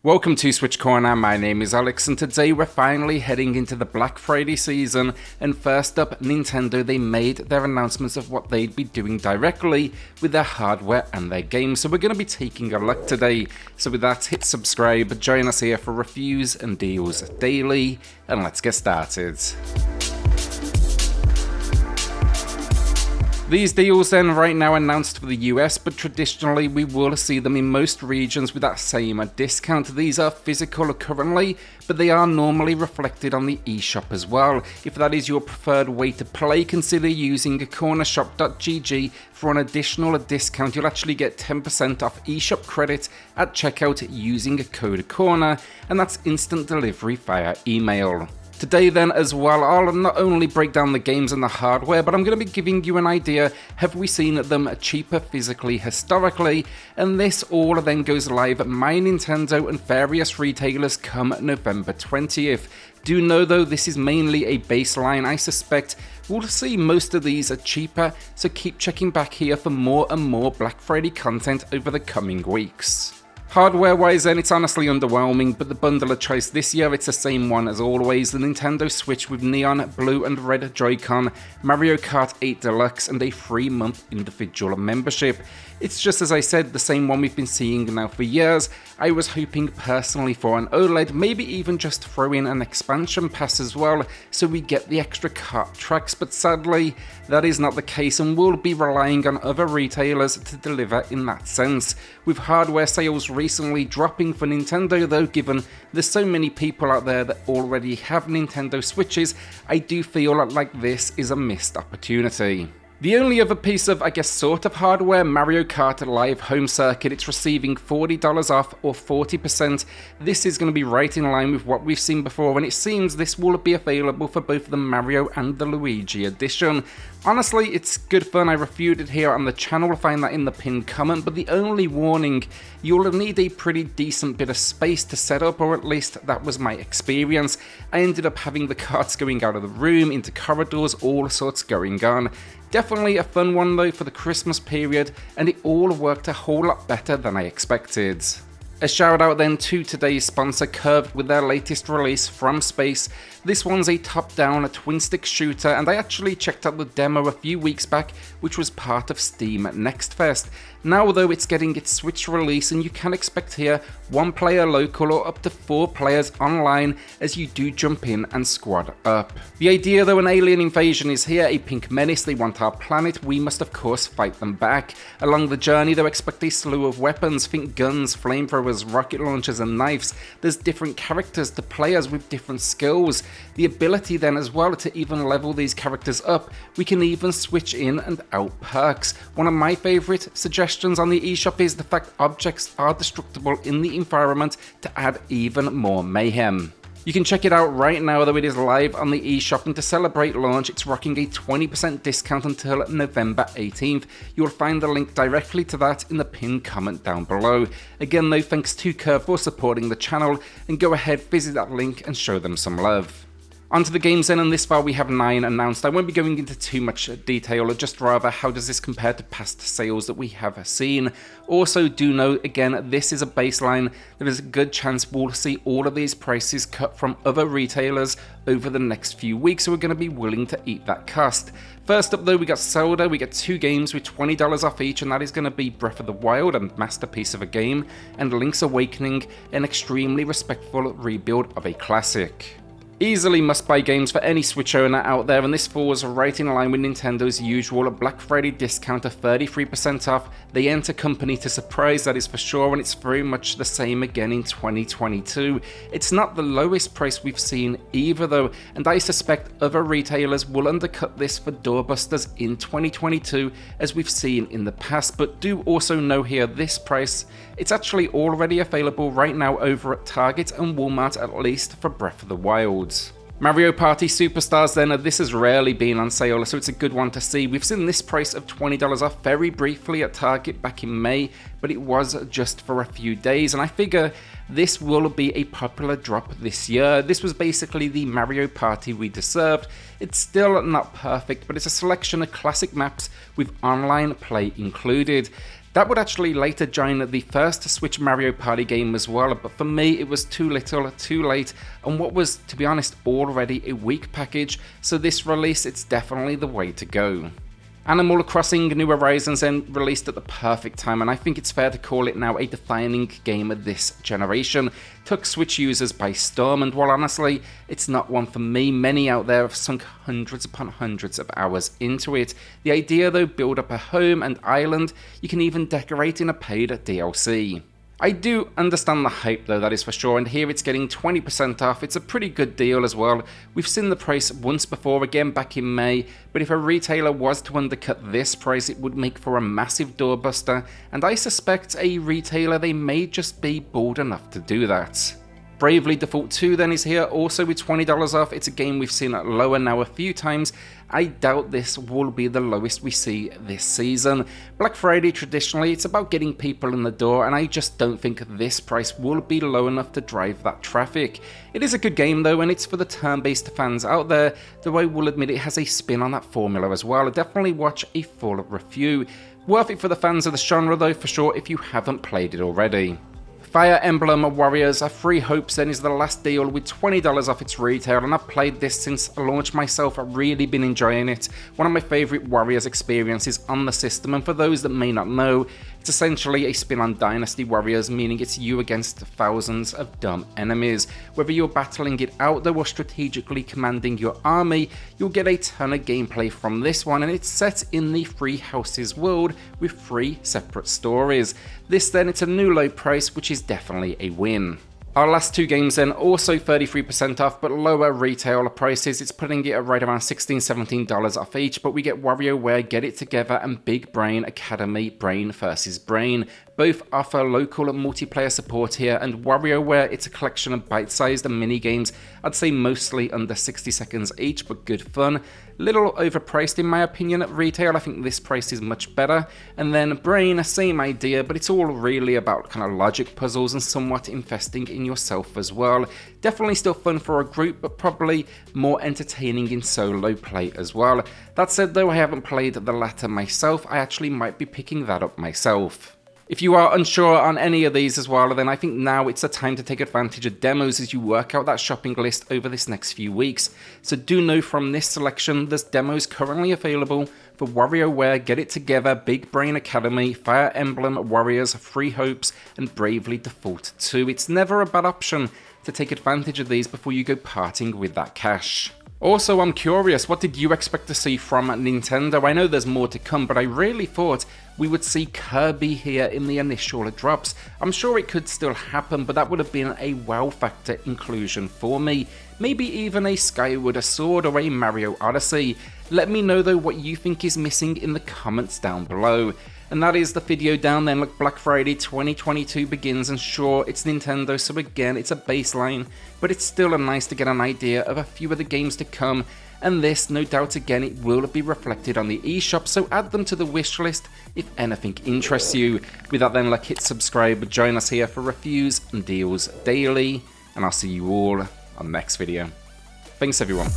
Welcome to SwitchCorner, my name is Alex, and today we're finally heading into the Black Friday season. And first up, Nintendo, they made their announcements of what they'd be doing directly with their hardware and their games, so we're going to be taking a look today. So with that, hit subscribe, join us here for reviews and deals daily, and let's get started. These deals then right now announced for the US, but traditionally we will see them in most regions with that same discount. These are physical currently, but they are normally reflected on the eShop as well. If that is your preferred way to play, consider using cornershop.gg for an additional discount. You'll actually get 10% off eShop credit at checkout using code CORNER, and that's instant delivery via email. Today then as well, I'll not only break down the games and the hardware, but I'm going to be giving you an idea, have we seen them cheaper physically historically, and this all then goes live at My Nintendo and various retailers come November 20th. Do know though, this is mainly a baseline. I suspect we'll see most of these are cheaper, so keep checking back here for more and more Black Friday content over the coming weeks. Hardware-wise then, it's honestly underwhelming, but the bundle of choice this year, it's the same one as always, the Nintendo Switch with neon blue and red Joy-Con, Mario Kart 8 Deluxe, and a 3-month individual membership. It's just as I said, the same one we've been seeing now for years. I was hoping personally for an OLED, maybe even just throw in an expansion pass as well, so we get the extra kart tracks, but sadly, that is not the case, and we'll be relying on other retailers to deliver in that sense. With hardware sales recently dropping for Nintendo though, given there's so many people out there that already have Nintendo Switches, I do feel like this is a missed opportunity. The only other piece of, I guess, sort of hardware, Mario Kart Live Home Circuit, it's receiving $40 off or 40%. This is going to be right in line with what we've seen before, and it seems this will be available for both the Mario and the Luigi edition. Honestly, it's good fun. I reviewed it here on the channel, find that in the pinned comment, but the only warning, you'll need a pretty decent bit of space to set up, or at least that was my experience. I ended up having the carts going out of the room, into corridors, all sorts going on. Definitely a fun one though for the Christmas period, and it all worked a whole lot better than I expected. A shout out then to today's sponsor, Curved, with their latest release, From Space. This one's a top-down twin-stick shooter, and I actually checked out the demo a few weeks back, which was part of Steam Next Fest. Now though, it's getting its Switch release, and you can expect here 1 player local or up to 4 players online as you do jump in and squad up. The idea though, an alien invasion is here, a pink menace, they want our planet, we must of course fight them back. Along the journey though, expect a slew of weapons, think guns, flamethrowers, rocket launchers and knives. There's different characters to players with different skills. The ability then as well to even level these characters up. We can even switch in and out perks. One of my favourite suggestions on the eShop is the fact objects are destructible in the environment to add even more mayhem. You can check it out right now though, it is live on the eShop, and to celebrate launch it's rocking a 20% discount until November 18th. You'll find the link directly to that in the pinned comment down below. Again though, thanks to Curve for supporting the channel, and go ahead, visit that link and show them some love. Onto the games then, and this far we have 9 announced. I won't be going into too much detail, or just rather how does this compare to past sales that we have seen. Also do note, again, this is a baseline. There is a good chance we'll see all of these prices cut from other retailers over the next few weeks, so we're going to be willing to eat that cost. First up though, we got Zelda. We get 2 games with $20 off each, and that is going to be Breath of the Wild, a masterpiece of a game, and Link's Awakening, an extremely respectful rebuild of a classic. Easily must-buy games for any Switch owner out there, and this falls right in line with Nintendo's usual Black Friday discount of 33% off. They enter company to surprise, that is for sure, and it's very much the same again in 2022. It's not the lowest price we've seen either though, and I suspect other retailers will undercut this for doorbusters in 2022 as we've seen in the past, but do also know here this price, it's actually already available right now over at Target and Walmart, at least for Breath of the Wild. Mario Party Superstars then, this has rarely been on sale, so it's a good one to see. We've seen this price of $20 off very briefly at Target back in May, but it was just for a few days, and I figure this will be a popular drop this year. This was basically the Mario Party we deserved. It's still not perfect, but it's a selection of classic maps with online play included. That would actually later join the first Switch Mario Party game as well, but for me it was too little, too late, and what was, to be honest, already a weak package, so this release, it's definitely the way to go. Animal Crossing New Horizons then released at the perfect time, and I think it's fair to call it now a defining game of this generation. Took Switch users by storm, and while honestly it's not one for me, many out there have sunk hundreds upon hundreds of hours into it. The idea though, build up a home and island, you can even decorate in a paid DLC. I do understand the hype though, that is for sure, and here it's getting 20% off. It's a pretty good deal as well. We've seen the price once before, again back in May, but if a retailer was to undercut this price, it would make for a massive doorbuster, and I suspect a retailer, they may just be bold enough to do that. Bravely Default 2 then is here, also with $20 off. It's a game we've seen lower now a few times. I doubt this will be the lowest we see this season. Black Friday, traditionally, it's about getting people in the door, and I just don't think this price will be low enough to drive that traffic. It is a good game though, and it's for the turn-based fans out there, though I will admit it has a spin on that formula as well. Definitely watch a full review. Worth it for the fans of the genre though, for sure, if you haven't played it already. Fire Emblem Warriors Free Hopes then is the last deal with $20 off its retail, and I've played this since launch myself. I've really been enjoying it. One of my favourite Warriors experiences on the system, and for those that may not know, it's essentially a spin on Dynasty Warriors, meaning it's you against thousands of dumb enemies. Whether you're battling it out though or strategically commanding your army, you'll get a ton of gameplay from this one, and it's set in the Three Houses world with 3 separate stories. This then, it's a new low price, which is definitely a win. Our last 2 games then, also 33% off, but lower retail prices. It's putting it at right around $16, $17 off each, but we get WarioWare Get It Together and Big Brain Academy Brain vs. Brain. Both offer local multiplayer support here, and WarioWare, it's a collection of bite-sized mini-games, I'd say mostly under 60 seconds each, but good fun. Little overpriced in my opinion at retail. I think this price is much better. And then Brain, same idea, but it's all really about kind of logic puzzles and somewhat investing in yourself as well. Definitely still fun for a group, but probably more entertaining in solo play as well. That said though, I haven't played the latter myself. I actually might be picking that up myself. If you are unsure on any of these as well, then I think now it's the time to take advantage of demos as you work out that shopping list over this next few weeks. So do know from this selection, there's demos currently available for WarioWare Get It Together, Big Brain Academy, Fire Emblem Warriors Free Hopes, and Bravely Default 2. It's never a bad option to take advantage of these before you go parting with that cash. Also, I'm curious, what did you expect to see from Nintendo? I know there's more to come, but I really thought we would see Kirby here in the initial drops. I'm sure it could still happen, but that would have been a wow factor inclusion for me. Maybe even a Skyward Sword or a Mario Odyssey. Let me know though what you think is missing in the comments down below. And that is the video down then. Look, Black Friday 2022 begins, and sure, it's Nintendo, so again, it's a baseline, but it's still nice to get an idea of a few of the games to come, and this, no doubt again, it will be reflected on the eShop, so add them to the wish list if anything interests you. With that then, hit subscribe, join us here for reviews and deals daily, and I'll see you all on the next video. Thanks everyone.